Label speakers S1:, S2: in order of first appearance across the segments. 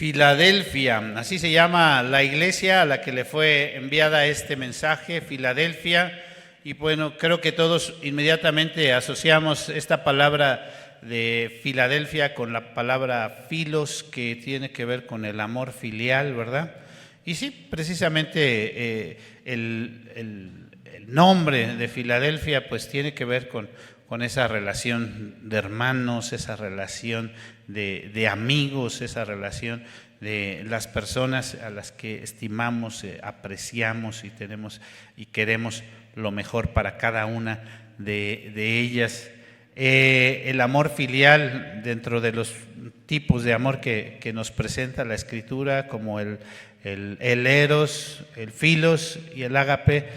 S1: Filadelfia, así se llama la iglesia a la que le fue enviada este mensaje, Filadelfia. Y bueno, creo que todos inmediatamente asociamos esta palabra de Filadelfia con la palabra filos, que tiene que ver con el amor filial, ¿verdad? Y sí, precisamente el nombre de Filadelfia pues tiene que ver con esa relación de hermanos, esa relación de amigos, esa relación de las personas a las que estimamos, apreciamos y queremos lo mejor para cada una de ellas. El amor filial, dentro de los tipos de amor que nos presenta la Escritura, como el eros, el filos y el ágape,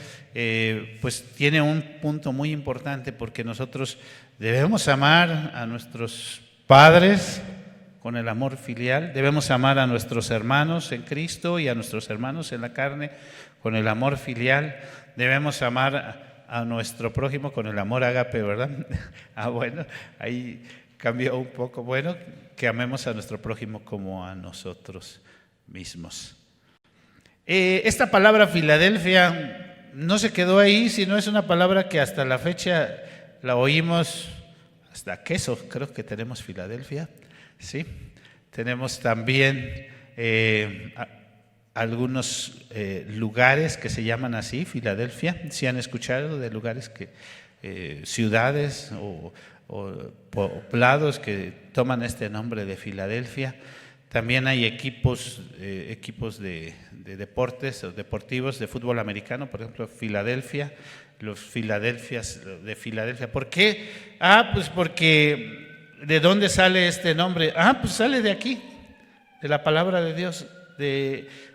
S1: pues tiene un punto muy importante, porque nosotros debemos amar a nuestros padres con el amor filial, debemos amar a nuestros hermanos en Cristo y a nuestros hermanos en la carne con el amor filial, debemos amar a nuestro prójimo con el amor ágape, ¿verdad? Bueno, ahí cambió un poco. Bueno, que amemos a nuestro prójimo como a nosotros mismos. Esta palabra Filadelfia no se quedó ahí, sino es una palabra que hasta la fecha la oímos, hasta queso creo que tenemos Filadelfia, ¿sí? Tenemos también algunos lugares que se llaman así, Filadelfia. ¿Sí han escuchado de lugares ciudades o poblados que toman este nombre de Filadelfia? También hay equipos de deportes o deportivos de fútbol americano, por ejemplo, Filadelfia, los Filadelfias de Filadelfia. ¿Por qué? Pues porque ¿de dónde sale este nombre? Pues sale de aquí, de la palabra de Dios.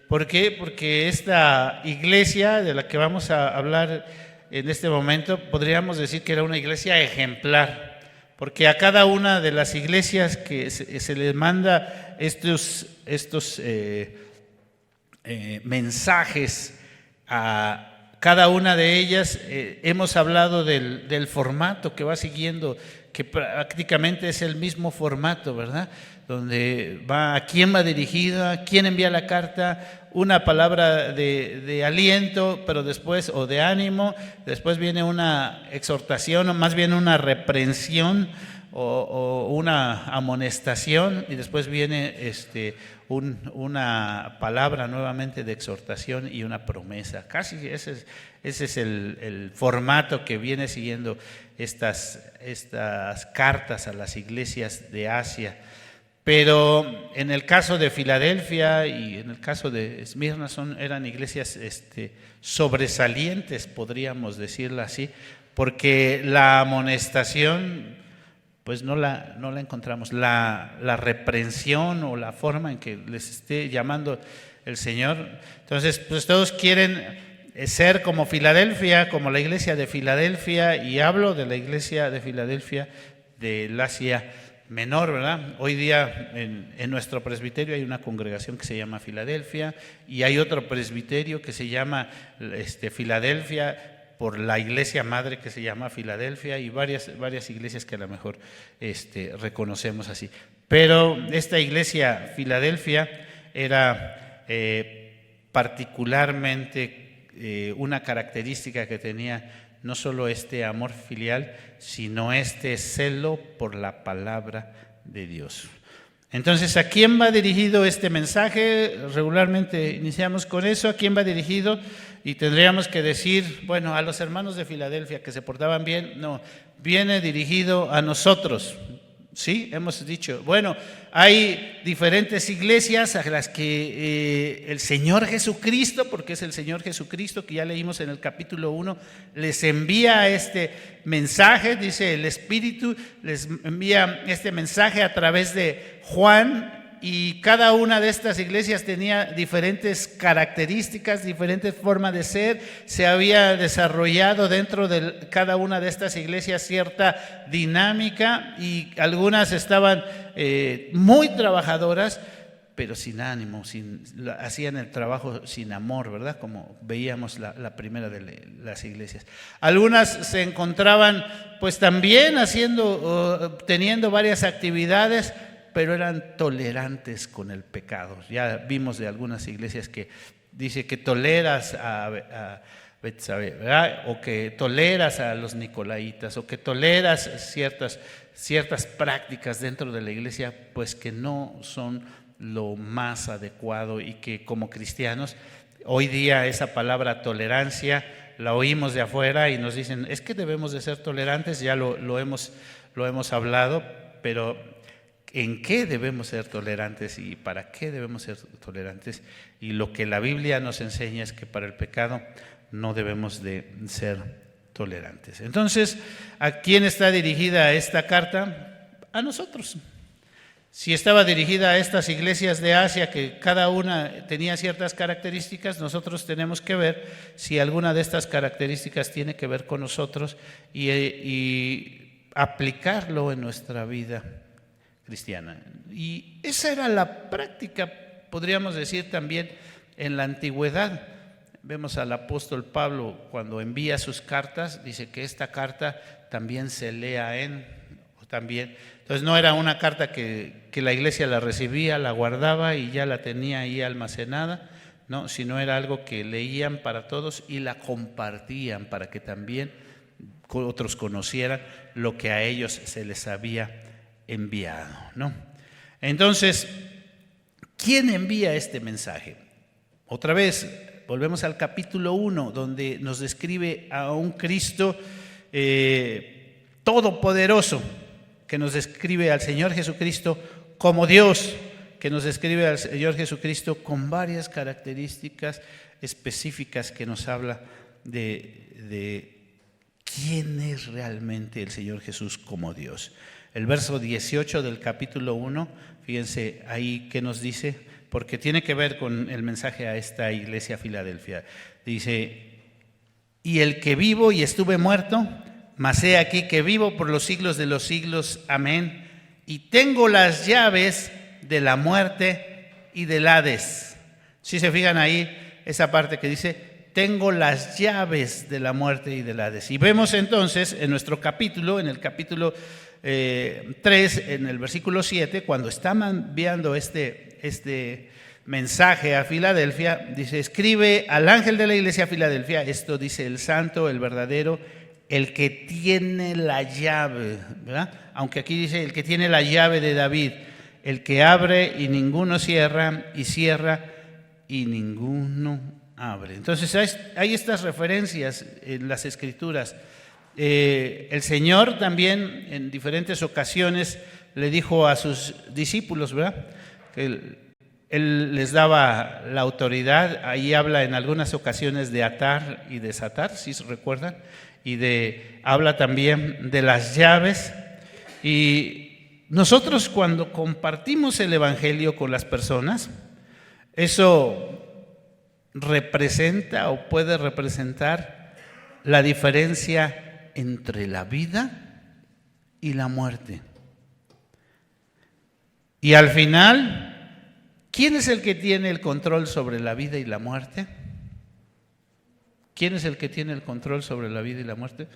S1: ¿Por qué? Porque esta iglesia de la que vamos a hablar en este momento, podríamos decir que era una iglesia ejemplar. Porque a cada una de las iglesias que se les manda estos mensajes, a cada una de ellas hemos hablado del formato que va siguiendo, que prácticamente es el mismo formato, ¿verdad? Donde va a quién va dirigida, a quién envía la carta, una palabra de aliento, pero después, o de ánimo, después viene una exhortación, o más bien una reprensión, o una amonestación, y después viene una palabra nuevamente de exhortación y una promesa. Casi ese es el formato que viene siguiendo estas cartas a las iglesias de Asia. Pero en el caso de Filadelfia y en el caso de Esmirna eran iglesias sobresalientes, podríamos decirlo así, porque la amonestación pues no la encontramos, la reprensión o la forma en que les esté llamando el Señor. Entonces, pues todos quieren ser como Filadelfia, como la iglesia de Filadelfia, y hablo de la iglesia de Filadelfia del Asia Menor, ¿verdad? Hoy día en nuestro presbiterio hay una congregación que se llama Filadelfia, y hay otro presbiterio que se llama Filadelfia, por la iglesia madre que se llama Filadelfia, y varias iglesias que a lo mejor reconocemos así. Pero esta iglesia Filadelfia era particularmente una característica que tenía no solo este amor filial, sino este celo por la palabra de Dios. Entonces, ¿a quién va dirigido este mensaje? Regularmente iniciamos con eso, ¿a quién va dirigido? Y tendríamos que decir, bueno, a los hermanos de Filadelfia que se portaban bien. No, viene dirigido a nosotros. Sí, hemos dicho, bueno, hay diferentes iglesias a las que el Señor Jesucristo, porque es el Señor Jesucristo que ya leímos en el capítulo 1, les envía este mensaje, dice el Espíritu, les envía este mensaje a través de Juan, y cada una de estas iglesias tenía diferentes características, diferentes formas de ser. Se había desarrollado dentro de cada una de estas iglesias cierta dinámica, y algunas estaban muy trabajadoras, pero sin ánimo, hacían el trabajo sin amor, ¿verdad? Como veíamos la primera de las iglesias. Algunas se encontraban pues también teniendo varias actividades, pero eran tolerantes con el pecado. Ya vimos de algunas iglesias que dice que toleras a Betsabé, ¿verdad? O que toleras a los nicolaitas, o que toleras ciertas prácticas dentro de la iglesia, pues que no son lo más adecuado, y que como cristianos hoy día esa palabra tolerancia la oímos de afuera y nos dicen, es que debemos de ser tolerantes, ya lo hemos hablado, pero ¿en qué debemos ser tolerantes y para qué debemos ser tolerantes? Y lo que la Biblia nos enseña es que para el pecado no debemos de ser tolerantes. Entonces, ¿a quién está dirigida esta carta? A nosotros. Si estaba dirigida a estas iglesias de Asia, que cada una tenía ciertas características, nosotros tenemos que ver si alguna de estas características tiene que ver con nosotros y aplicarlo en nuestra vida cristiana. Y esa era la práctica, podríamos decir, también en la antigüedad. Vemos al apóstol Pablo cuando envía sus cartas, dice que esta carta también se lea también. Entonces no era una carta que la iglesia la recibía, la guardaba y ya la tenía ahí almacenada, no, sino era algo que leían para todos y la compartían para que también otros conocieran lo que a ellos se les había enviado, ¿no? Entonces, ¿quién envía este mensaje? Otra vez, volvemos al capítulo 1, donde nos describe a un Cristo todopoderoso, que nos describe al Señor Jesucristo como Dios, que nos describe al Señor Jesucristo con varias características específicas que nos habla de quién es realmente el Señor Jesús como Dios. El verso 18 del capítulo 1, fíjense ahí que nos dice, porque tiene que ver con el mensaje a esta iglesia Filadelfia. Dice, y el que vivo y estuve muerto, mas he aquí que vivo por los siglos de los siglos, amén, y tengo las llaves de la muerte y del Hades. Si se fijan ahí, esa parte que dice, tengo las llaves de la muerte y del Hades. Y vemos entonces en nuestro capítulo, en el capítulo 3, en el versículo 7, cuando está enviando este mensaje a Filadelfia, dice, escribe al ángel de la iglesia a Filadelfia, esto dice el santo, el verdadero, el que tiene la llave, ¿verdad? Aunque aquí dice el que tiene la llave de David, el que abre y ninguno cierra, y cierra y ninguno abre. Entonces hay estas referencias en las Escrituras. El Señor también en diferentes ocasiones le dijo a sus discípulos, ¿verdad?, que Él les daba la autoridad. Ahí habla en algunas ocasiones de atar y desatar, si se recuerdan, y habla también de las llaves. Y nosotros cuando compartimos el Evangelio con las personas, eso representa o puede representar la diferencia entre la vida y la muerte. Y al final, ¿quién es el que tiene el control sobre la vida y la muerte? ¿Quién es el que tiene el control sobre la vida y la muerte?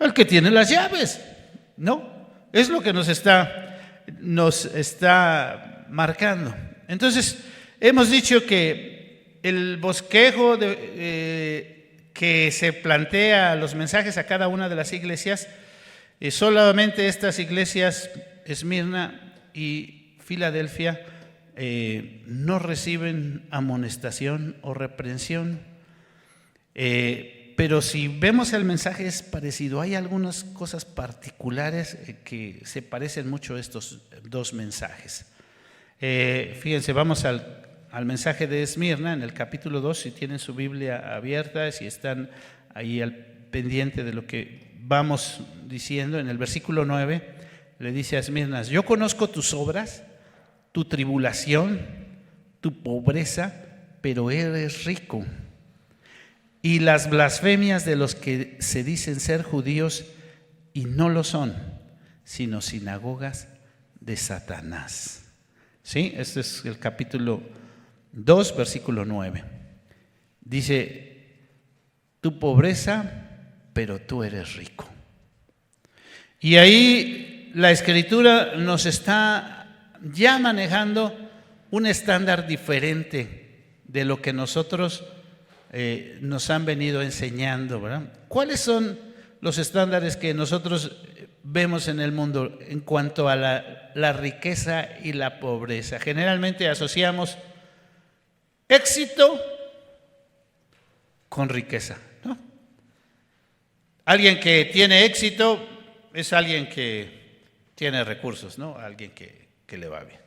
S1: El que tiene las llaves, ¿no? Es lo que nos está marcando. Entonces, hemos dicho que el bosquejo que se plantea los mensajes a cada una de las iglesias, solamente estas iglesias, Esmirna y Filadelfia, no reciben amonestación o reprensión. Pero si vemos el mensaje es parecido. Hay algunas cosas particulares que se parecen mucho a estos dos mensajes. Fíjense, vamos al mensaje de Esmirna en el capítulo 2, si tienen su Biblia abierta, si están ahí al pendiente de lo que vamos diciendo. En el versículo 9 le dice a Esmirna, yo conozco tus obras, tu tribulación, tu pobreza, pero eres rico. Y las blasfemias de los que se dicen ser judíos y no lo son, sino sinagogas de Satanás. ¿Sí? Este es el capítulo 2, versículo 9. Dice, tu pobreza, pero tú eres rico. Y ahí la Escritura nos está ya manejando un estándar diferente de lo que nosotros nos han venido enseñando, ¿verdad? ¿Cuáles son los estándares que nosotros vemos en el mundo en cuanto a la riqueza y la pobreza? Generalmente asociamos éxito con riqueza, ¿no? Alguien que tiene éxito es alguien que tiene recursos, ¿no? Alguien que le va bien.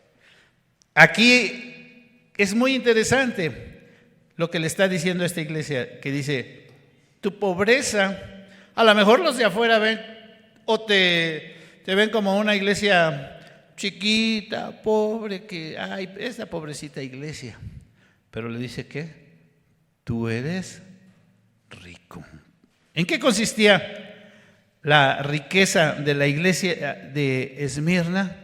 S1: Aquí es muy interesante lo que le está diciendo esta iglesia, que dice, tu pobreza, a lo mejor los de afuera ven o te ven como una iglesia chiquita, pobre, que, ay, esta pobrecita iglesia. Pero le dice que tú eres rico. ¿En qué consistía la riqueza de la iglesia de Esmirna?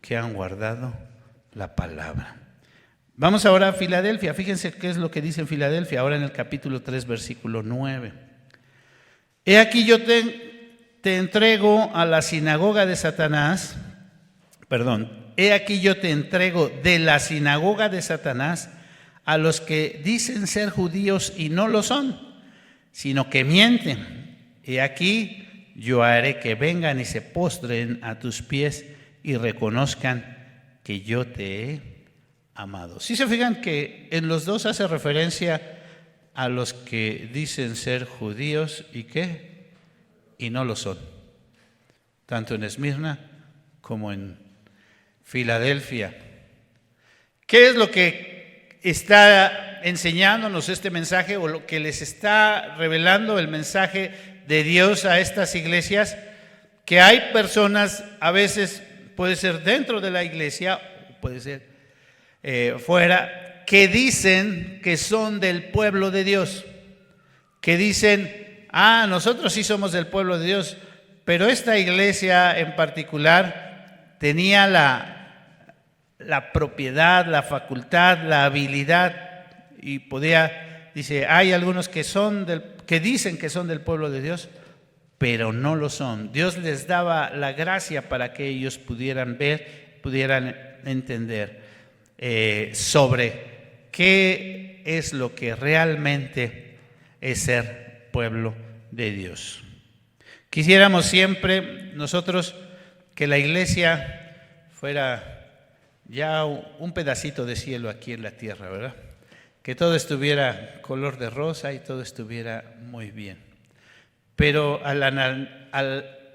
S1: Que han guardado la palabra. Vamos ahora a Filadelfia. Fíjense qué es lo que dice en Filadelfia, ahora en el capítulo 3, versículo 9. He aquí yo te entrego a la sinagoga de Satanás, he aquí yo te entrego de la sinagoga de Satanás a los que dicen ser judíos y no lo son, sino que mienten. He aquí yo haré que vengan y se postren a tus pies y reconozcan que yo te he amado. ¿Sí se fijan que en los dos hace referencia a los que dicen ser judíos y qué? Y no lo son. Tanto en Esmirna como en Filadelfia. ¿Qué es lo que está enseñándonos este mensaje o lo que les está revelando el mensaje de Dios a estas iglesias? Que hay personas, a veces puede ser dentro de la iglesia, puede ser fuera, que dicen que son del pueblo de Dios, que dicen, nosotros sí somos del pueblo de Dios, pero esta iglesia en particular tenía la propiedad, la facultad, la habilidad y dice, hay algunos que dicen que son del pueblo de Dios, pero no lo son. Dios les daba la gracia para que ellos pudieran ver, pudieran entender sobre qué es lo que realmente es ser pueblo de Dios. Quisiéramos siempre nosotros que la iglesia fuera ya un pedacito de cielo aquí en la tierra, ¿verdad? Que todo estuviera color de rosa y todo estuviera muy bien. Pero al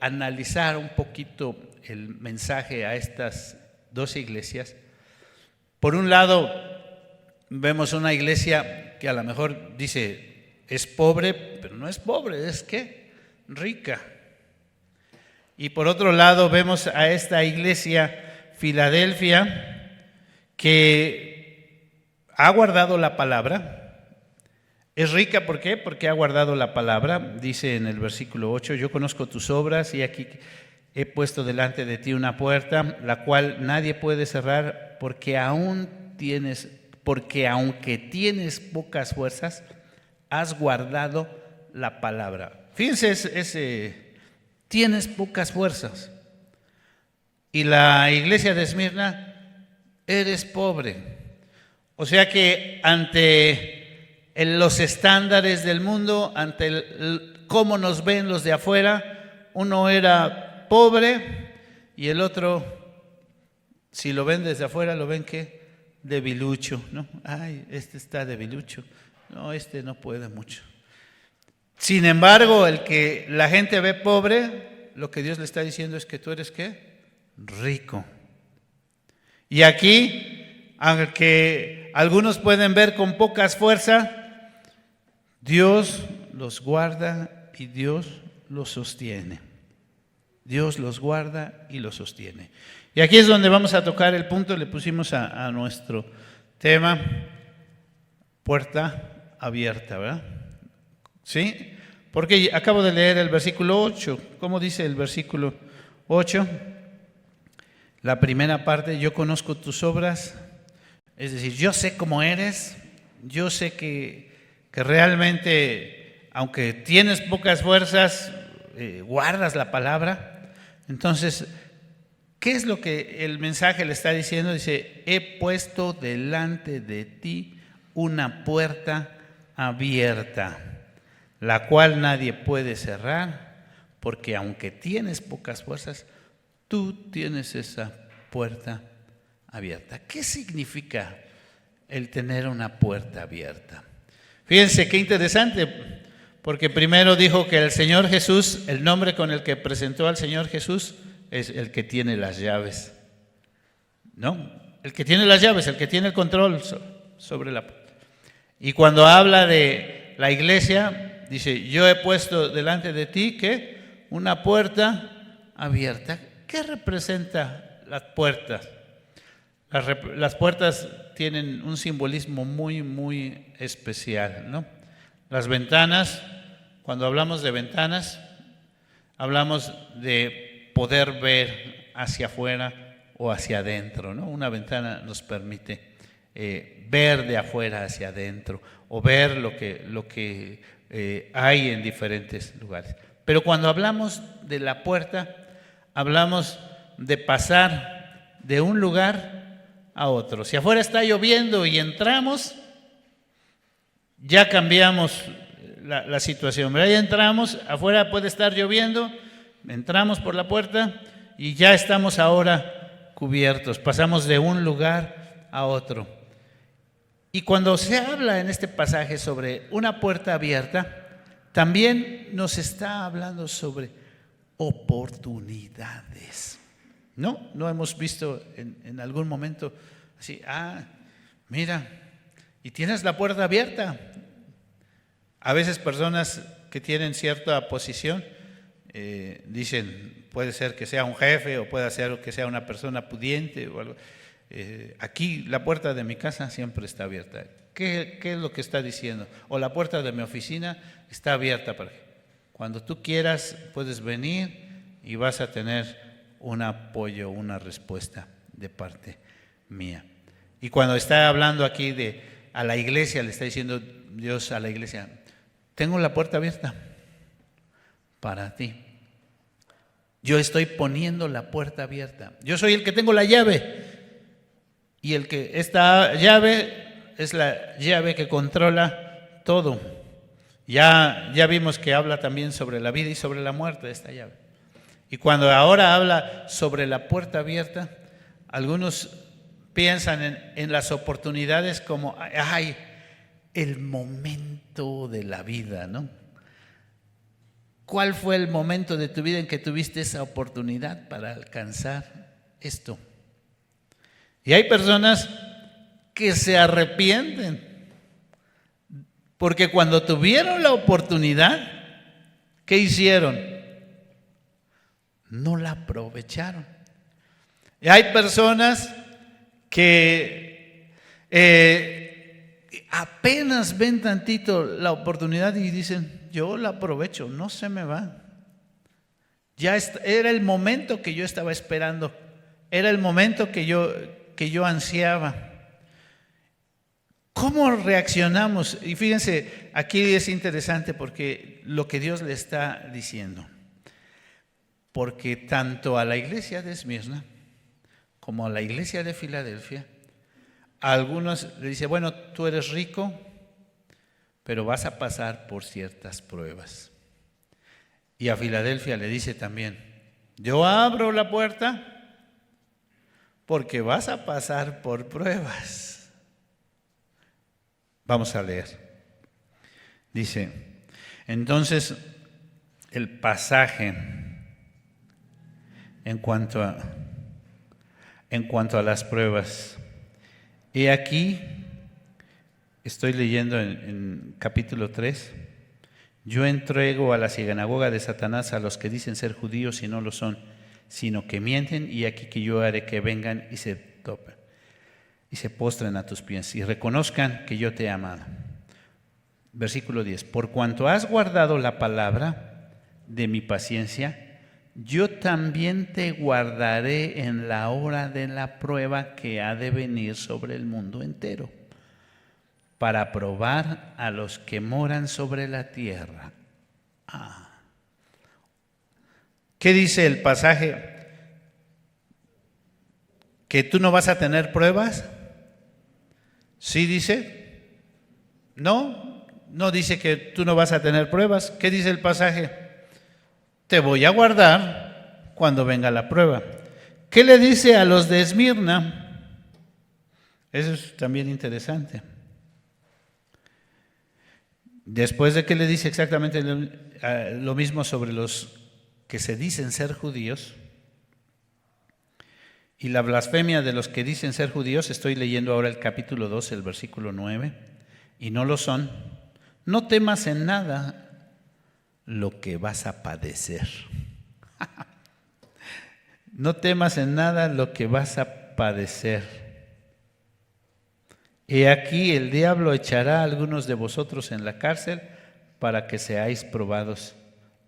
S1: analizar un poquito el mensaje a estas dos iglesias, por un lado vemos una iglesia que a lo mejor dice es pobre, pero no es pobre, es ¿qué? Rica. Y por otro lado vemos a esta iglesia Filadelfia que ha guardado la palabra. Es rica, ¿por qué? Porque ha guardado la palabra. Dice en el versículo 8, yo conozco tus obras y aquí he puesto delante de ti una puerta, la cual nadie puede cerrar, porque aunque tienes pocas fuerzas, has guardado la palabra. Fíjense, tienes pocas fuerzas. Y la iglesia de Esmirna, eres pobre. O sea que ante los estándares del mundo, ante cómo nos ven los de afuera, uno era pobre y el otro, si lo ven desde afuera, lo ven que debilucho, ¿no? Ay, este está debilucho, no, este no puede mucho. Sin embargo, el que la gente ve pobre, lo que Dios le está diciendo es que tú eres ¿qué? Rico. Y aquí, aunque algunos pueden ver con pocas fuerzas, Dios los guarda y Dios los sostiene. Dios los guarda y los sostiene. Y aquí es donde vamos a tocar el punto, le pusimos a nuestro tema, puerta abierta, ¿verdad? ¿Sí? Porque acabo de leer el versículo 8. ¿Cómo dice el versículo 8? La primera parte, yo conozco tus obras, es decir, yo sé cómo eres, yo sé que realmente, aunque tienes pocas fuerzas, guardas la palabra. Entonces, ¿Qué es lo que el mensaje le está diciendo? Dice, he puesto delante de ti una puerta abierta, la cual nadie puede cerrar, porque aunque tienes pocas fuerzas, tú tienes esa puerta abierta. ¿Qué significa el tener una puerta abierta? Fíjense qué interesante, porque primero dijo que el Señor Jesús, el nombre con el que presentó al Señor Jesús, es el que tiene las llaves, ¿no? El que tiene las llaves, el que tiene el control sobre la puerta. Y cuando habla de la iglesia, dice, yo he puesto delante de ti, ¿qué? Una puerta abierta. ¿Qué representa las puertas? Las puertas tienen un simbolismo muy, muy especial, ¿no? Las ventanas, cuando hablamos de ventanas, hablamos de poder ver hacia afuera o hacia adentro, ¿no? Una ventana nos permite ver de afuera hacia adentro o ver lo que hay en diferentes lugares. Pero cuando hablamos de la puerta, hablamos de pasar de un lugar a otro. Si afuera está lloviendo y entramos, ya cambiamos la situación, ¿verdad? Ya entramos, afuera puede estar lloviendo, entramos por la puerta y ya estamos ahora cubiertos, pasamos de un lugar a otro. Y cuando se habla en este pasaje sobre una puerta abierta, también nos está hablando sobre oportunidades. ¿No hemos visto en algún momento así, mira, y tienes la puerta abierta? A veces personas que tienen cierta posición dicen, puede ser que sea un jefe o puede ser que sea una persona pudiente o algo. Aquí la puerta de mi casa siempre está abierta. ¿Qué es lo que está diciendo? O la puerta de mi oficina está abierta para que cuando tú quieras puedes venir y vas a tener un apoyo, una respuesta de parte mía. Y cuando está hablando aquí a la iglesia, le está diciendo Dios a la iglesia, tengo la puerta abierta para ti. Yo estoy poniendo la puerta abierta. Yo soy el que tengo la llave. Y esta llave es la llave que controla todo. Ya vimos que habla también sobre la vida y sobre la muerte de esta llave. Y cuando ahora habla sobre la puerta abierta, algunos piensan en las oportunidades como, el momento de la vida, ¿no? ¿Cuál fue el momento de tu vida en que tuviste esa oportunidad para alcanzar esto? Y hay personas que se arrepienten porque cuando tuvieron la oportunidad, ¿qué hicieron? No la aprovecharon. Y hay personas que apenas ven tantito la oportunidad y dicen, yo la aprovecho, no se me va. Era el momento que yo estaba esperando, era el momento que yo ansiaba. ¿Cómo reaccionamos? Y fíjense, aquí es interesante porque lo que Dios le está diciendo. Porque tanto a la iglesia de Esmirna como a la iglesia de Filadelfia, a algunos le dice, bueno, tú eres rico, pero vas a pasar por ciertas pruebas. Y a Filadelfia le dice también, yo abro la puerta porque vas a pasar por pruebas. Vamos a leer. Dice, entonces el pasaje en cuanto a las pruebas. He aquí, estoy leyendo en capítulo 3, yo entrego a la sinagoga de Satanás a los que dicen ser judíos y no lo son, sino que mienten, y aquí que yo haré que vengan y se topen y se postren a tus pies y reconozcan que yo te he amado. Versículo 10, por cuanto has guardado la palabra de mi paciencia, yo también te guardaré en la hora de la prueba que ha de venir sobre el mundo entero, para probar a los que moran sobre la tierra. ¿Qué dice el pasaje? ¿Que tú no vas a tener pruebas? ¿Sí dice? No, no dice que tú no vas a tener pruebas. ¿Qué dice el pasaje? Te voy a guardar cuando venga la prueba. ¿Qué le dice a los de Esmirna? Eso es también interesante. Después de que le dice exactamente lo mismo sobre los que se dicen ser judíos y la blasfemia de los que dicen ser judíos, estoy leyendo ahora el capítulo 2, el versículo 9, y no lo son. No temas en nada lo que vas a padecer. No temas en nada lo que vas a padecer. He aquí el diablo echará a algunos de vosotros en la cárcel para que seáis probados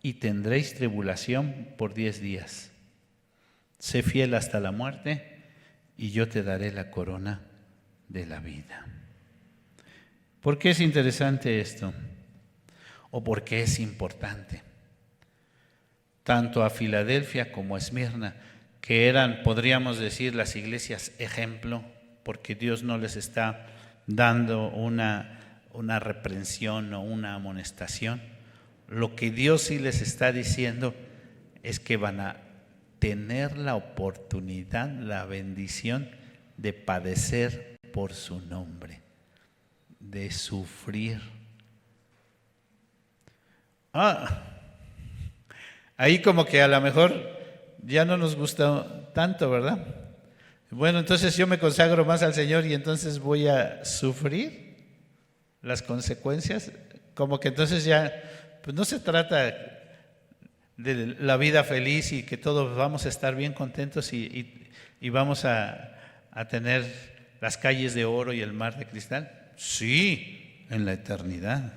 S1: y tendréis tribulación por 10 días. Sé fiel hasta la muerte y yo te daré la corona de la vida. ¿Por qué es interesante esto? ¿O por qué es importante? Tanto a Filadelfia como a Esmirna, que eran, podríamos decir, las iglesias ejemplo, porque Dios no les está dando una reprensión o una amonestación. Lo que Dios sí les está diciendo es que van a tener la oportunidad, la bendición de padecer por su nombre, de sufrir. Ahí como que a lo mejor ya no nos gusta tanto, ¿verdad? Bueno, entonces yo me consagro más al Señor y entonces voy a sufrir las consecuencias. Como que entonces ya, pues no se trata de la vida feliz y que todos vamos a estar bien contentos y vamos a tener las calles de oro y el mar de cristal. Sí, en la eternidad.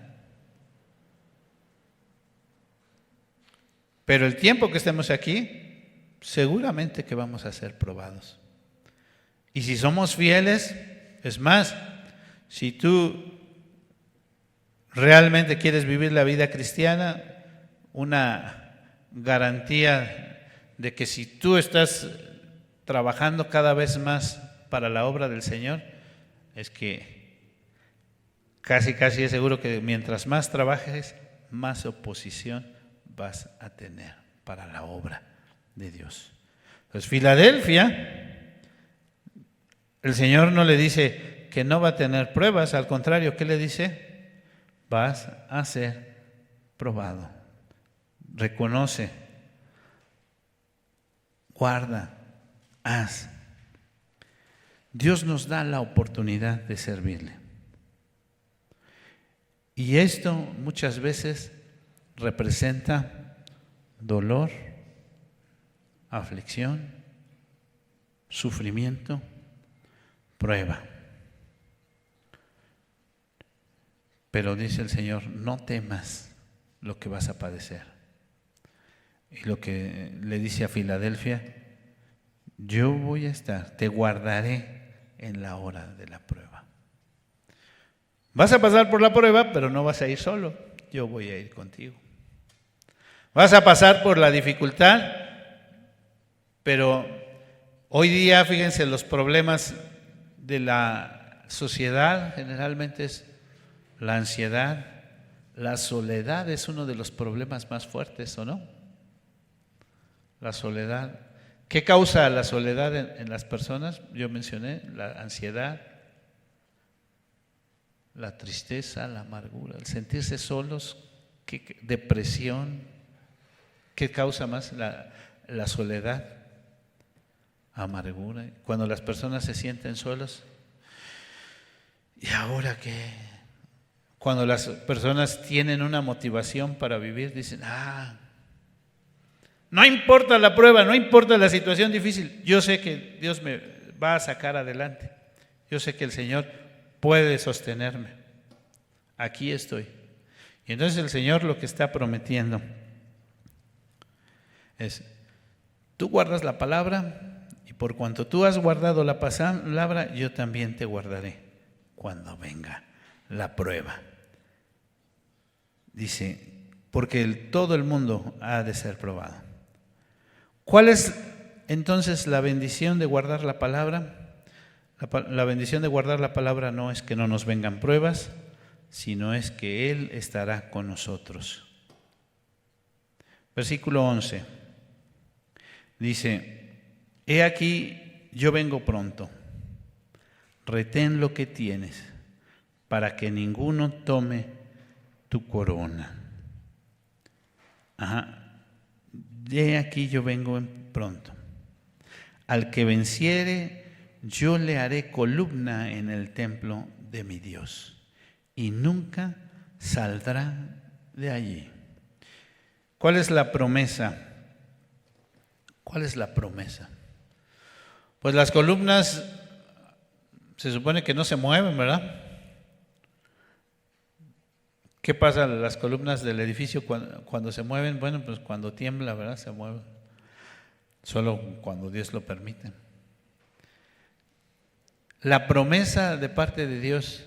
S1: Pero el tiempo que estemos aquí, seguramente que vamos a ser probados. Y si somos fieles, es más, si tú realmente quieres vivir la vida cristiana, una garantía de que si tú estás trabajando cada vez más para la obra del Señor, es que casi es seguro que mientras más trabajes, más oposición vas a tener para la obra de Dios. Pues Filadelfia, el Señor no le dice que no va a tener pruebas, al contrario, ¿qué le dice? Vas a ser probado. Reconoce, guarda, haz. Dios nos da la oportunidad de servirle. Y esto muchas veces representa dolor, aflicción, sufrimiento, prueba. Pero dice el Señor, no temas lo que vas a padecer. Y lo que le dice a Filadelfia, yo voy a estar, te guardaré en la hora de la prueba. Vas a pasar por la prueba, pero no vas a ir solo, yo voy a ir contigo. Vas a pasar por la dificultad, pero hoy día, fíjense, los problemas de la sociedad generalmente es la ansiedad, la soledad es uno de los problemas más fuertes, ¿o no? La soledad. ¿Qué causa la soledad en las personas? Yo mencioné la ansiedad, la tristeza, la amargura, el sentirse solos, depresión. ¿Qué causa más la soledad? Amargura. Cuando las personas se sienten solos, ¿y ahora qué? Cuando las personas tienen una motivación para vivir, dicen, no importa la prueba, no importa la situación difícil, yo sé que Dios me va a sacar adelante, yo sé que el Señor puede sostenerme, aquí estoy. Y entonces el Señor lo que está prometiendo es, tú guardas la palabra y por cuanto tú has guardado la palabra, yo también te guardaré cuando venga la prueba. Dice, porque todo el mundo ha de ser probado. ¿Cuál es Entonces la bendición de guardar la palabra, la bendición de guardar la palabra no es que no nos vengan pruebas, sino es que Él estará con nosotros. Versículo 11 dice: He aquí, yo vengo pronto, retén lo que tienes, para que ninguno tome tu corona. He aquí, yo vengo pronto. Al que venciere, yo le haré columna en el templo de mi Dios, y nunca saldrá de allí. ¿Cuál es la promesa? ¿Cuál es la promesa? Pues las columnas se supone que no se mueven, ¿verdad? ¿Qué pasa? Las columnas del edificio cuando se mueven, bueno, pues cuando tiembla, ¿verdad? Se mueven. Solo cuando Dios lo permite. La promesa de parte de Dios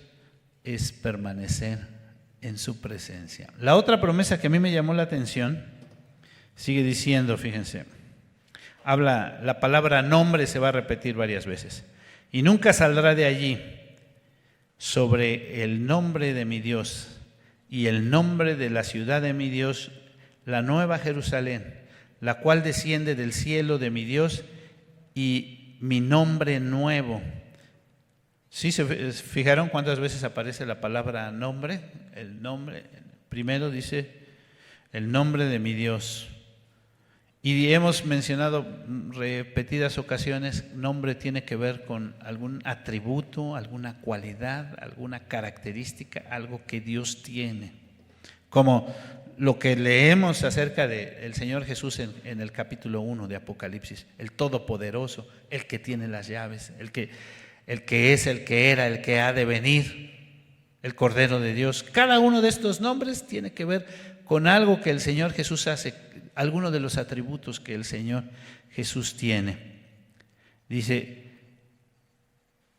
S1: es permanecer en su presencia. La otra promesa que a mí me llamó la atención, sigue diciendo, fíjense, la palabra nombre se va a repetir varias veces. Y nunca saldrá de allí. Sobre el nombre de mi Dios y el nombre de la ciudad de mi Dios, la nueva Jerusalén, la cual desciende del cielo de mi Dios, y mi nombre nuevo. ¿Sí se fijaron cuántas veces aparece la palabra nombre? El nombre, primero dice el nombre de mi Dios. Y hemos mencionado repetidas ocasiones, nombre tiene que ver con algún atributo, alguna cualidad, alguna característica, algo que Dios tiene. Como lo que leemos acerca del Señor Jesús en el capítulo 1 de Apocalipsis, el Todopoderoso, el que tiene las llaves, el que es, el que era, el que ha de venir, el Cordero de Dios. Cada uno de estos nombres tiene que ver con algo que el Señor Jesús hace, algunos de los atributos que el Señor Jesús tiene. Dice: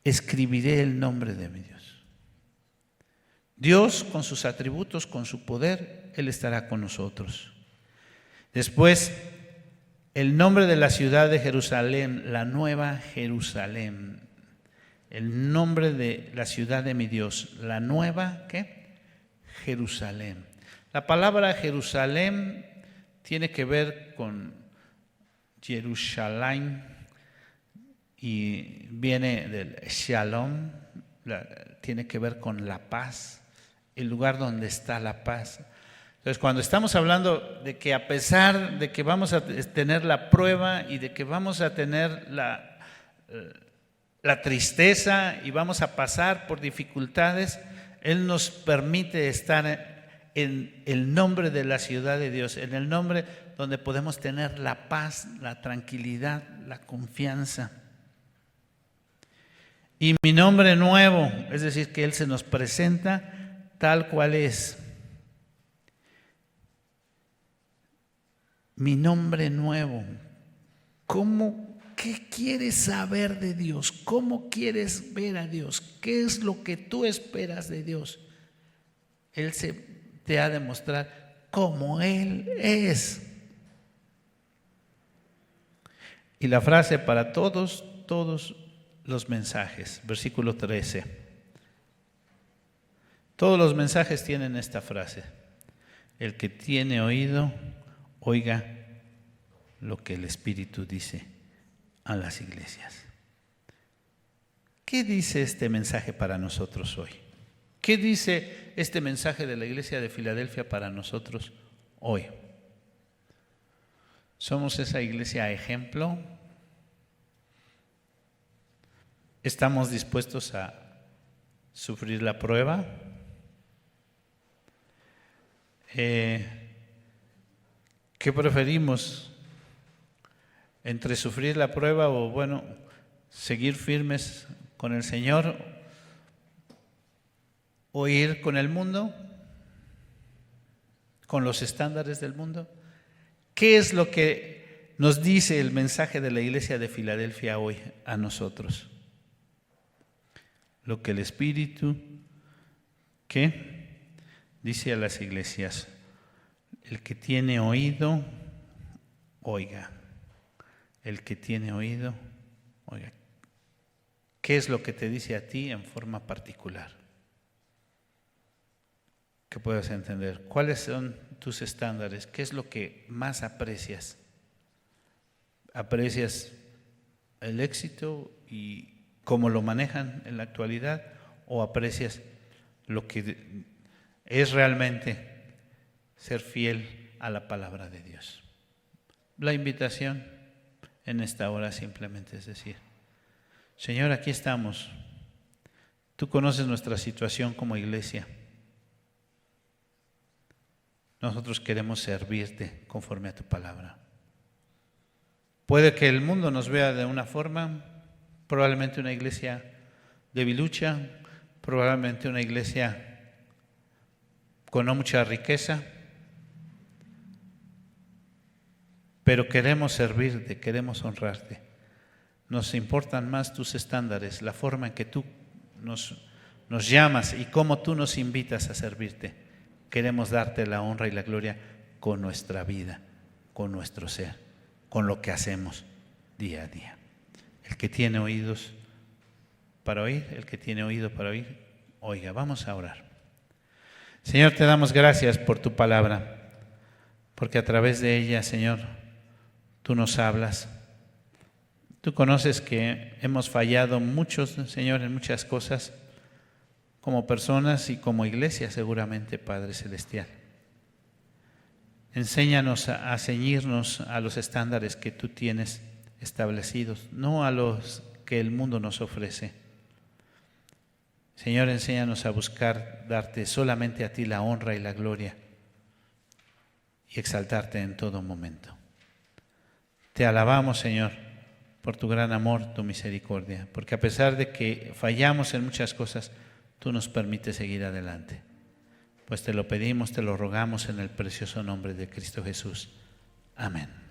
S1: escribiré el nombre de mi Dios. Dios, con sus atributos, con su poder, Él estará con nosotros. Después, el nombre de la ciudad de Jerusalén, la nueva Jerusalén. El nombre de la ciudad de mi Dios, la nueva, ¿qué? Jerusalén. La palabra Jerusalén tiene que ver con Jerusalén y viene del Shalom, tiene que ver con la paz, el lugar donde está la paz. Entonces, cuando estamos hablando de que a pesar de que vamos a tener la prueba y de que vamos a tener la tristeza y vamos a pasar por dificultades, Él nos permite estar en el nombre de la ciudad de Dios, en el nombre donde podemos tener la paz, la tranquilidad, la confianza. Y mi nombre nuevo, es decir, que Él se nos presenta tal cual es. Mi nombre nuevo. ¿Qué quieres saber de Dios? ¿Cómo quieres ver a Dios? ¿Qué es lo que tú esperas de Dios? Él te ha de mostrar cómo Él es. Y la frase para todos los mensajes, versículo 13. Todos los mensajes tienen esta frase: el que tiene oído, oiga lo que el Espíritu dice a las iglesias. ¿Qué dice este mensaje para nosotros hoy? ¿Qué dice este mensaje de la iglesia de Filadelfia para nosotros hoy? ¿Somos esa iglesia ejemplo? ¿Estamos dispuestos a sufrir la prueba? ¿Qué preferimos? ¿Entre sufrir la prueba o, seguir firmes con el Señor o ir con el mundo, con los estándares del mundo? ¿Qué es lo que nos dice el mensaje de la iglesia de Filadelfia hoy a nosotros? Lo que el Espíritu, ¿qué? Dice a las iglesias: el que tiene oído, oiga. el que tiene oído, oiga, ¿qué es lo que te dice a ti en forma particular? Que puedas entender. ¿Cuáles son tus estándares? ¿Qué es lo que más aprecias? ¿Aprecias el éxito y cómo lo manejan en la actualidad? ¿O aprecias lo que es realmente ser fiel a la palabra de Dios? La invitación en esta hora simplemente es decir: Señor, aquí estamos. Tú conoces nuestra situación como iglesia. Nosotros queremos servirte conforme a tu palabra. Puede que el mundo nos vea de una forma, probablemente una iglesia debilucha, probablemente una iglesia con no mucha riqueza, pero queremos servirte, queremos honrarte. Nos importan más tus estándares, la forma en que tú nos llamas y cómo tú nos invitas a servirte. Queremos darte la honra y la gloria con nuestra vida, con nuestro ser, con lo que hacemos día a día. El que tiene oídos para oír, el que tiene oído para oír, oiga. Vamos a orar. Señor, te damos gracias por tu palabra, porque a través de ella, Señor, tú nos hablas. Tú conoces que hemos fallado muchos, Señor, en muchas cosas, como personas y como iglesia seguramente, Padre Celestial. Enséñanos a ceñirnos a los estándares que tú tienes establecidos, no a los que el mundo nos ofrece. Señor, enséñanos a buscar darte solamente a ti la honra y la gloria y exaltarte en todo momento. Te alabamos, Señor, por tu gran amor, tu misericordia, porque a pesar de que fallamos en muchas cosas, tú nos permites seguir adelante. Pues te lo pedimos, te lo rogamos en el precioso nombre de Cristo Jesús. Amén.